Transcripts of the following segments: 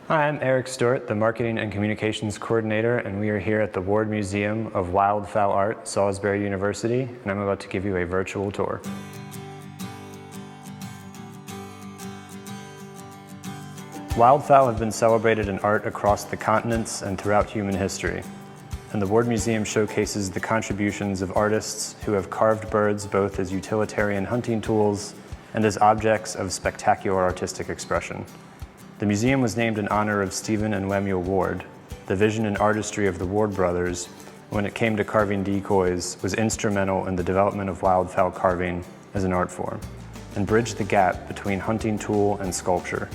Hi, I'm Eric Stewart, the Marketing and Communications Coordinator, and we are here at the Ward Museum of Wildfowl Art, Salisbury University, and I'm about to give you a virtual tour. Wildfowl have been celebrated in art across the continents and throughout human history, and the Ward Museum showcases the contributions of artists who have carved birds both as utilitarian hunting tools and as objects of spectacular artistic expression. The museum was named in honor of Stephen and Lemuel Ward. The vision and artistry of the Ward brothers, when it came to carving decoys, was instrumental in the development of wildfowl carving as an art form, and bridged the gap between hunting tool and sculpture.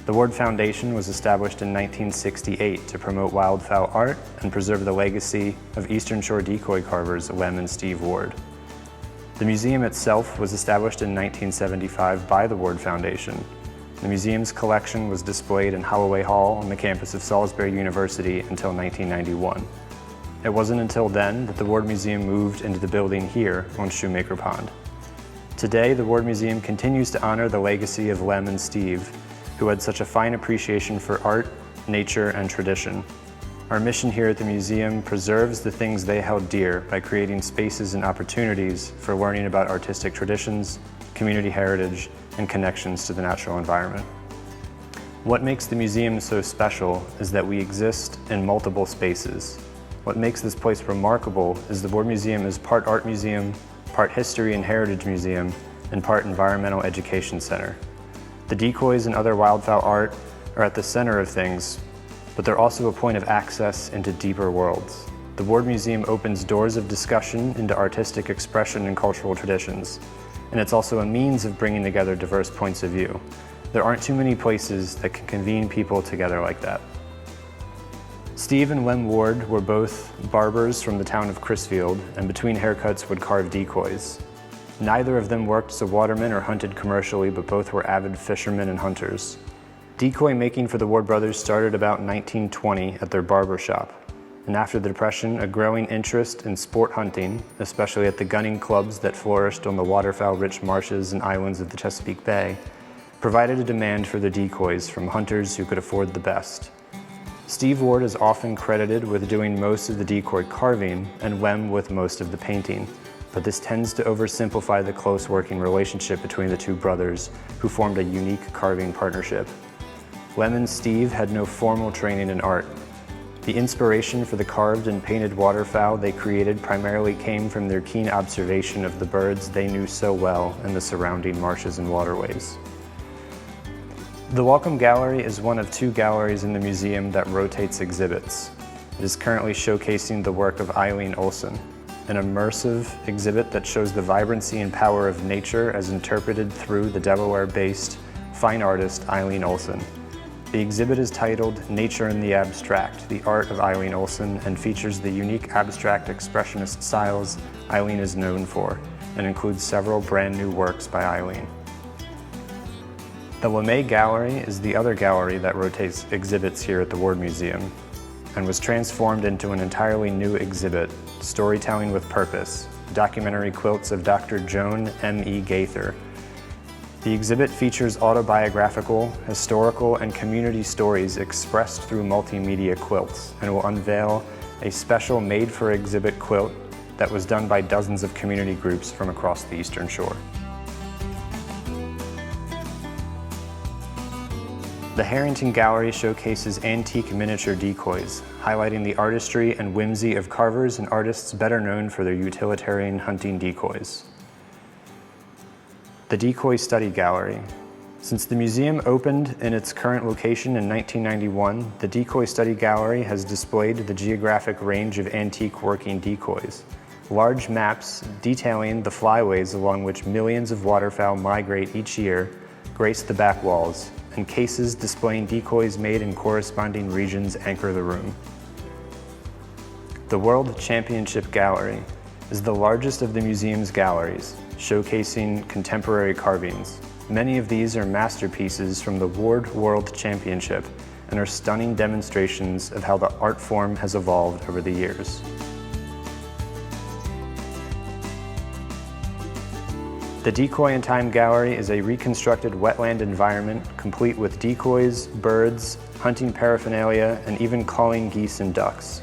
The Ward Foundation was established in 1968 to promote wildfowl art and preserve the legacy of Eastern Shore decoy carvers Lem and Steve Ward. The museum itself was established in 1975 by the Ward Foundation. The museum's collection was displayed in Holloway Hall on the campus of Salisbury University until 1991. It wasn't until then that the Ward Museum moved into the building here on Shoemaker Pond. Today, the Ward Museum continues to honor the legacy of Lem and Steve, who had such a fine appreciation for art, nature, and tradition. Our mission here at the museum preserves the things they held dear by creating spaces and opportunities for learning about artistic traditions, community heritage, and connections to the natural environment. What makes the museum so special is that we exist in multiple spaces. What makes this place remarkable is the Ward Museum is part art museum, part history and heritage museum, and part environmental education center. The decoys and other wildfowl art are at the center of things, but they're also a point of access into deeper worlds. The Ward Museum opens doors of discussion into artistic expression and cultural traditions, and it's also a means of bringing together diverse points of view. There aren't too many places that can convene people together like that. Steve and Lem Ward were both barbers from the town of Crisfield, and between haircuts would carve decoys. Neither of them worked as a waterman or hunted commercially, but both were avid fishermen and hunters. Decoy making for the Ward brothers started about 1920 at their barber shop. And after the Depression, a growing interest in sport hunting, especially at the gunning clubs that flourished on the waterfowl-rich marshes and islands of the Chesapeake Bay, provided a demand for the decoys from hunters who could afford the best. Steve Ward is often credited with doing most of the decoy carving and Lem with most of the painting, but this tends to oversimplify the close working relationship between the two brothers who formed a unique carving partnership. Lem and Steve had no formal training in art. The inspiration for the carved and painted waterfowl they created primarily came from their keen observation of the birds they knew so well in the surrounding marshes and waterways. The Welcome Gallery is one of two galleries in the museum that rotates exhibits. It is currently showcasing the work of Eileen Olson, an immersive exhibit that shows the vibrancy and power of nature as interpreted through the Delaware-based fine artist Eileen Olson. The exhibit is titled Nature in the Abstract, the Art of Eileen Olson, and features the unique abstract expressionist styles Eileen is known for, and includes several brand new works by Eileen. The LeMay Gallery is the other gallery that rotates exhibits here at the Ward Museum, and was transformed into an entirely new exhibit, Storytelling with Purpose, documentary quilts of Dr. Joan M.E. Gaither. The exhibit features autobiographical, historical, and community stories expressed through multimedia quilts, and will unveil a special made-for-exhibit quilt that was done by dozens of community groups from across the Eastern Shore. The Harrington Gallery showcases antique miniature decoys, highlighting the artistry and whimsy of carvers and artists better known for their utilitarian hunting decoys. The Decoy Study Gallery. Since the museum opened in its current location in 1991, the Decoy Study Gallery has displayed the geographic range of antique working decoys. Large maps detailing the flyways along which millions of waterfowl migrate each year grace the back walls, and cases displaying decoys made in corresponding regions anchor the room. The World Championship Gallery is the largest of the museum's galleries, showcasing contemporary carvings. Many of these are masterpieces from the Ward World Championship and are stunning demonstrations of how the art form has evolved over the years. The Decoy in Time Gallery is a reconstructed wetland environment complete with decoys, birds, hunting paraphernalia, and even calling geese and ducks.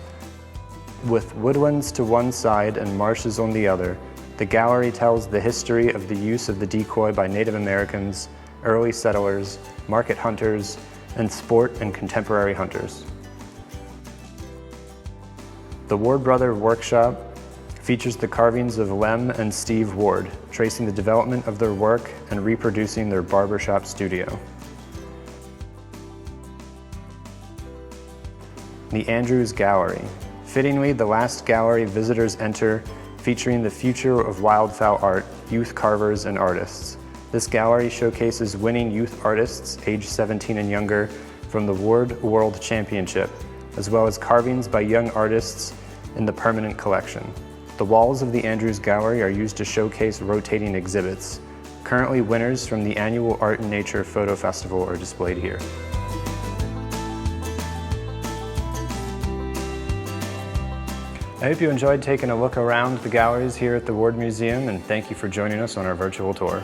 With woodlands to one side and marshes on the other, the gallery tells the history of the use of the decoy by Native Americans, early settlers, market hunters, and sport and contemporary hunters. The Ward Brother Workshop features the carvings of Lem and Steve Ward, tracing the development of their work and reproducing their barbershop studio. The Andrews Gallery. Fittingly, the last gallery visitors enter, featuring the future of wildfowl art, youth carvers, and artists. This gallery showcases winning youth artists aged 17 and younger from the Ward World Championship, as well as carvings by young artists in the permanent collection. The walls of the Andrews Gallery are used to showcase rotating exhibits. Currently, winners from the annual Art and Nature Photo Festival are displayed here. I hope you enjoyed taking a look around the galleries here at the Ward Museum, and thank you for joining us on our virtual tour.